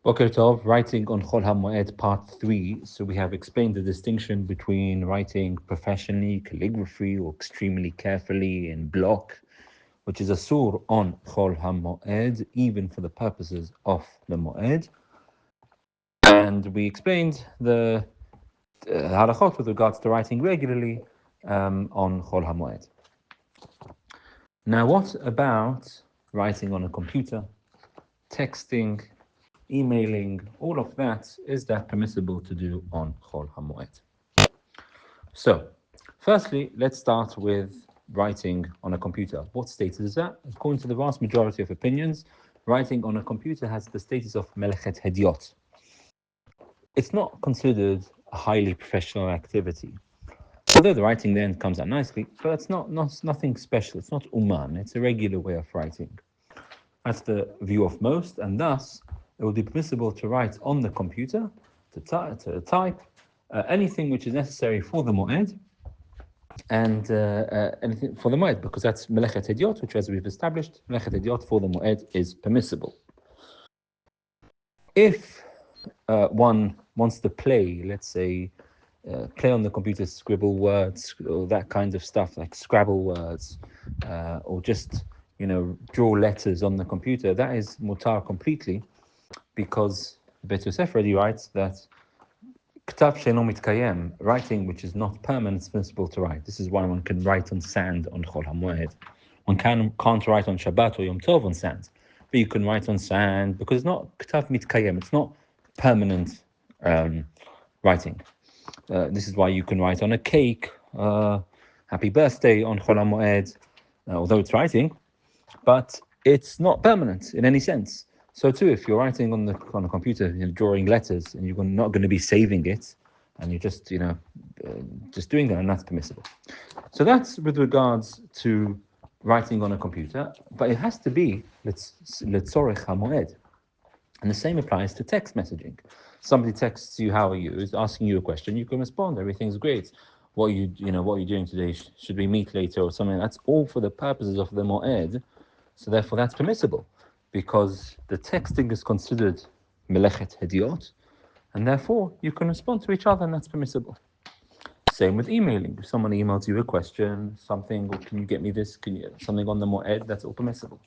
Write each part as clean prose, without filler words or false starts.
Boker Tov, writing on Chol HaMoed, part 3. So we have explained the distinction between writing professionally, calligraphy, or extremely carefully in block, which is a sur on Chol HaMoed, even for the purposes of the Moed. And we explained the halachot with regards to writing regularly on Chol HaMoed. Now, what about writing on a computer, texting, emailing, all of that? Is that permissible to do on Chol HaMoed? So, firstly, let's start with writing on a computer. What status is that? According to the vast majority of opinions, writing on a computer has the status of melechet hediot. It's not considered a highly professional activity. Although the writing then comes out nicely, but it's nothing special. It's not uman. It's a regular way of writing. That's the view of most, and thus it will be permissible to write on the computer, to type anything which is necessary for the moed, and anything for the moed, because that's melechet hediot, which, as we've established, melechet hediot for the moed is permissible. If one wants to play, let's say, play on the computer, scribble words, or that kind of stuff, like Scrabble words, or just, draw letters on the computer, that is mutar completely, because Bet Yosef already writes that Ktav she'eno mitkayem, writing which is not permanent, is permissible to write. This is why one can write on sand on Chol HaMoed. One can't write on Shabbat or Yom Tov on sand, but you can write on sand because it's not Ktav mitkayem, it's not permanent writing. This is why you can write on a cake, happy birthday on Chol HaMoed, although it's writing, but it's not permanent in any sense. So too, if you're writing on a computer, drawing letters, and you're not going to be saving it, and you're just just doing that, and that's permissible. So that's with regards to writing on a computer, but it has to be letzorech hamoed, and the same applies to text messaging. Somebody texts you, "How are you?" is asking you a question. You can respond, "Everything's great. What are you doing today? Should we meet later?" or something. That's all for the purposes of the moed. So therefore, that's permissible, because the texting is considered melechet hediot, and therefore you can respond to each other, and that's permissible. Same with emailing. If someone emails you a question, something, or "Can you get me this? Something on the moed?" That's all permissible.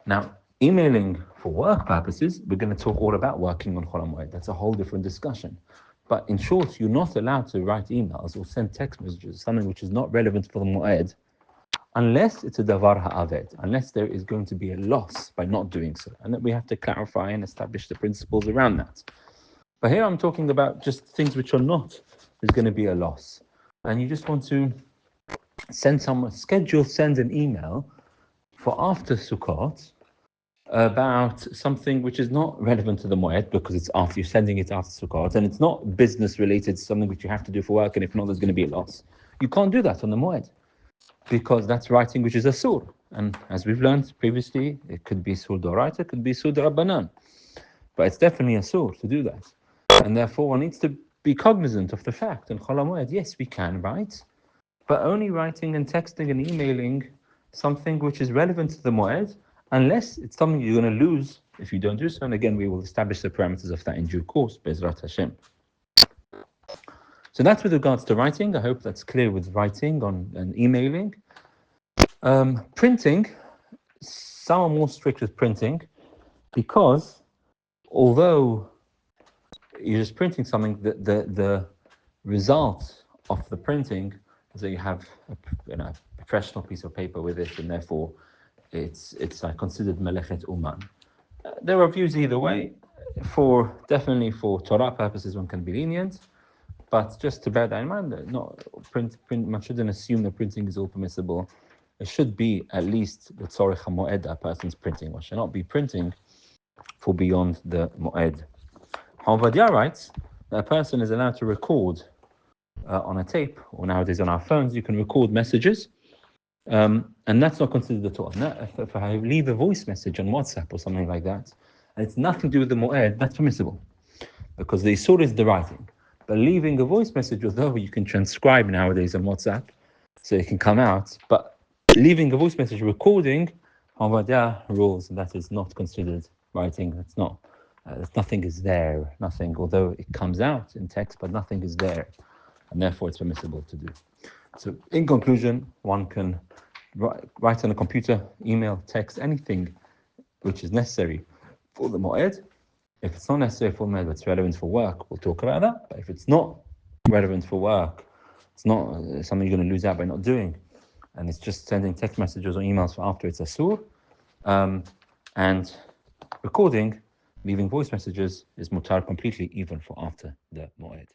Now, emailing for work purposes, we're going to talk all about working on Chol HaMoed. That's a whole different discussion. But in short, you're not allowed to write emails or send text messages, something which is not relevant for the moed, unless it's a davar ha'aved, unless there is going to be a loss by not doing so. And that we have to clarify and establish the principles around that. But here I'm talking about just things which are not, there's going to be a loss. And you just want to send an email for after Sukkot about something which is not relevant to the moed, because it's after you're sending it after Sukkot, and it's not business related, something which you have to do for work, and if not, there's going to be a loss. You can't do that on the moed, because that's writing which is a sur. And as we've learned previously, it could be sur d'oraita, it could be sur d'rabbanan, but it's definitely a sur to do that. And therefore, one needs to be cognizant of the fact, in Chol HaMoed, yes, we can write, but only writing and texting and emailing something which is relevant to the moed, unless it's something you're going to lose if you don't do so. And again, we will establish the parameters of that in due course, Bezrat Hashem. So that's with regards to writing. I hope that's clear with writing and emailing. Printing, some are more strict with printing, because although you're just printing something, the result of the printing is that you have a professional piece of paper with it, and therefore it's considered melechet uman. There are views either way. Definitely for Torah purposes, one can be lenient, but just to bear that in mind, print. One shouldn't assume that printing is all permissible. It should be at least the tzorech hamoed a person's printing. One should not be printing for beyond the moed. Hamoed writes that a person is allowed to record on a tape, or nowadays on our phones, you can record messages. And that's not considered at all. If I leave a voice message on WhatsApp or something like that, and it's nothing to do with the moed, that's permissible, because the isur is the writing. But leaving a voice message, although you can transcribe nowadays on WhatsApp, so it can come out, but leaving a voice message, recording, Havadah rules, and that is not considered writing. That's not Nothing is there, nothing, although it comes out in text, but nothing is there, and therefore it's permissible to do. So in conclusion, one can write on a computer, email, text, anything which is necessary for the Moed. If it's not necessary for Moed, but it's relevant for work, we'll talk about that. But if it's not relevant for work, it's not something you're going to lose out by not doing, and it's just sending text messages or emails for after it's asur. And recording, leaving voice messages is mutar completely, even for after the Moed.